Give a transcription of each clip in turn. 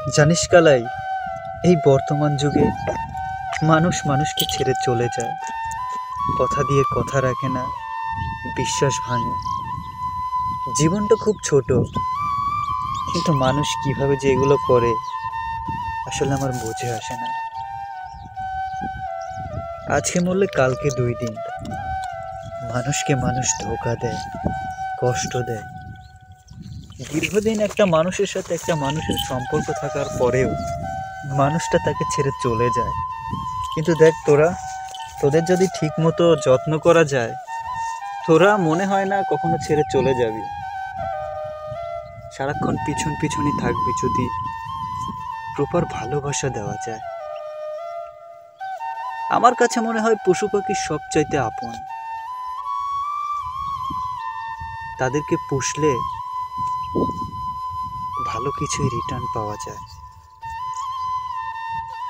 জানিস কালাই, এই বর্তমান যুগে মানুষ মানুষকে ছেড়ে চলে যায়, কথা দিয়ে কথা রাখে না, বিশ্বাস ভাঙে। জীবনটা খুব ছোট, কিন্তু মানুষ কিভাবে যে এগুলো করে আসলে আমার বুঝে আসে না। আজকে মরলে কালকে 2 দিন। মানুষকে মানুষ ধোঁকা দেয়, কষ্ট দেয়। দীর্ঘদিন একটা মানুষের সাথে একটা মানুষের সম্পর্ক থাকার পরেও মানুষটা তাকে ছেড়ে চলে যায়। কিন্তু দেখ তোদের যদি ঠিক মতো যত্ন করা যায়, তোরা মনে হয় না কখনো ছেড়ে চলে যাবি। সারাক্ষণ পিছন পিছনই থাকবি যদি প্রপার ভালোবাসা দেওয়া যায়। আমার কাছে মনে হয় পশু পাখি সবচাইতে আপন। তাদেরকে পুষলে ভালো কিছুই রিটার্ন পাওয়া যায়।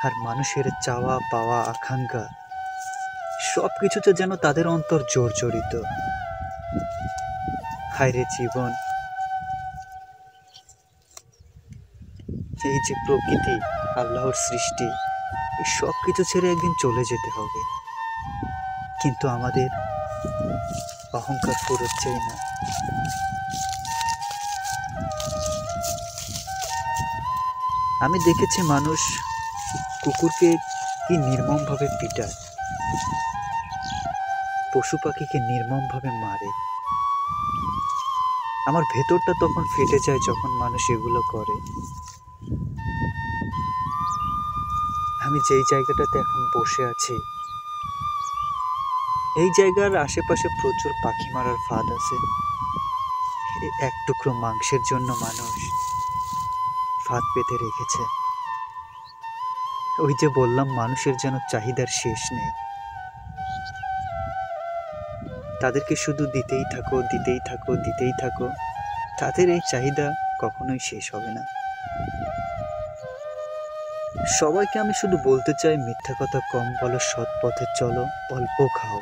আর মানুষের চাওয়া পাওয়া আকাঙ্ক্ষা সব কিছুতে যেন তাদের অন্তর জর্জরিত। হায় রে জীবন, এই যে প্রকৃতি, আল্লাহর সৃষ্টি, এই সব কিছু ছেড়ে একদিন চলে যেতে হবে। কিন্তু আমাদের অহংকার ফুরোচ্ছেই না। আমি দেখেছি মানুষ কুকুরকে কি নির্মমভাবে পিটায়, পশু পাখিকে নির্মমভাবে মারে। আমার ভেতরটা তখন ফেটে যায় যখন মানুষ এগুলো করে। আমি যেই জায়গাটাতে এখন বসে আছি, এই জায়গার আশেপাশে প্রচুর পাখি মারার ফাঁদ আছে। এই এক টুকরো মাংসের জন্য মানুষ ফাঁদ পেতে রেখেছে। ওই যে বললাম, মানুষের যেন চাহিদার শেষ নেই। তাদেরকে শুধু দিতেই থাকো, দিতেই থাকো, দিতেই থাকো। তাদের এই চাহিদা কখনোই শেষ হবে না। সবাইকে আমি শুধু বলতে চাই, মিথ্যা কথা কম বলো, সৎ পথে চলো, অল্প খাও।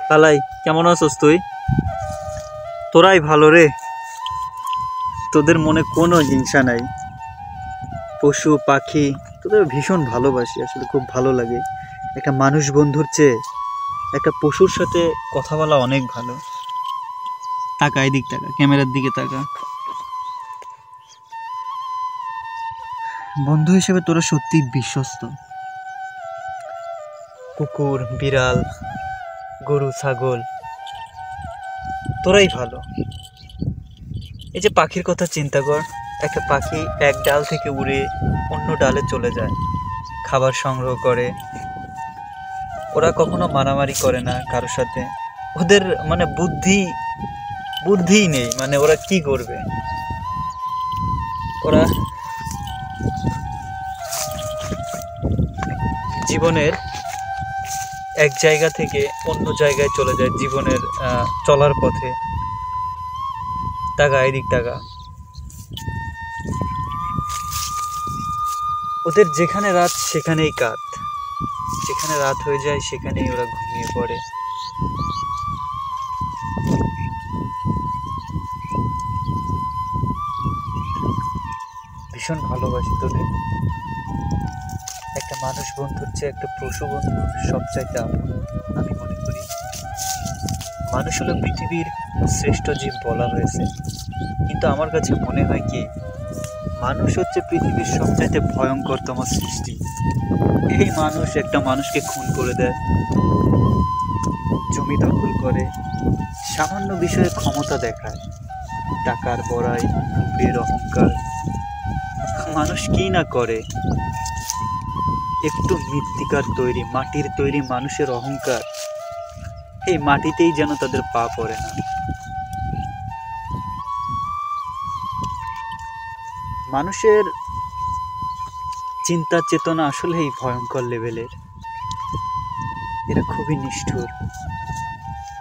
কালাই, কেমন আছিস তুই? তোরাই ভালো রে, তোদের মনে কোনো হিংসা নাই। পশু পাখি তোদের ভীষণ ভালোবাসি, আসলে খুব ভালো লাগে। একটা মানুষ বন্ধুর চেয়ে একটা পশুর সাথে কথা বলা অনেক ভালো। তাকা এদিক, তাকা ক্যামেরার দিকে তাকা। বন্ধু হিসেবে তোরা সত্যি বিশ্বস্ত। কুকুর, বিড়াল, গরু, ছাগল, তোরাই ভালো। এই যে পাখির কথা চিন্তা কর, একটা পাখি এক ডাল থেকে উড়ে অন্য ডালে চলে যায়, খাবার সংগ্রহ করে। ওরা কখনো মারামারি করে না কারোর সাথে। ওদের মানে বুদ্ধিই নেই, মানে ওরা কি করবে। ওরা জীবনের এক জায়গা থেকে অন্য জায়গায় চলে যায়, জীবনের চলার পথে। তাকা এদিক তাকা। ওদের যেখানে রাত সেখানেই কাত, যেখানে রাত হয়ে যায় সেখানেই ওরা ঘুমিয়ে পড়ে। ভীষণ ভালোবাসি তোদের। একটা মানুষ বন্ধুর চেয়ে একটা পশু বন্ধু সবচাইতে আপন আমি মনে করি। মানুষ হলো পৃথিবীর শ্রেষ্ঠ জীব বলা হয়েছে, কিন্তু আমার কাছে মনে হয় কি, মানুষ হচ্ছে পৃথিবীর সবচাইতে ভয়ঙ্করতম সৃষ্টি। এই মানুষ একটা মানুষকে খুন করে দেয়, জমি দখল করে, সামান্য বিষয়ে ক্ষমতা দেখায়, টাকার বড়াই, রূপের অহংকার। মানুষ কি না করে। একটু মৃত্তিকার তৈরি, মাটির তৈরি মানুষের অহংকার, এই মাটিতেই যেন তাদের পা পড়ে না। মানুষের চিন্তা চেতনা আসলেই ভয়ঙ্কর লেভেলের। এরা খুবই নিষ্ঠুর,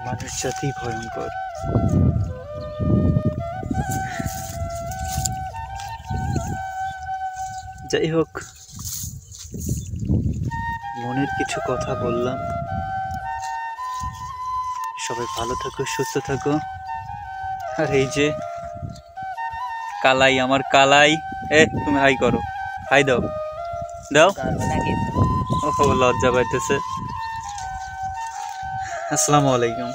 মানুষ জাতি ভয়ঙ্কর। যাই হোক, মনের কিছু কথা বললাম। সবাই ভালো থাকো, সুস্থ থাকো। আর এই যে কালাই, আমার কালাই, তুমি হাই করো, হাই দাও দাও। ও লজ্জা পাইতেছে। আসসালামু আলাইকুম।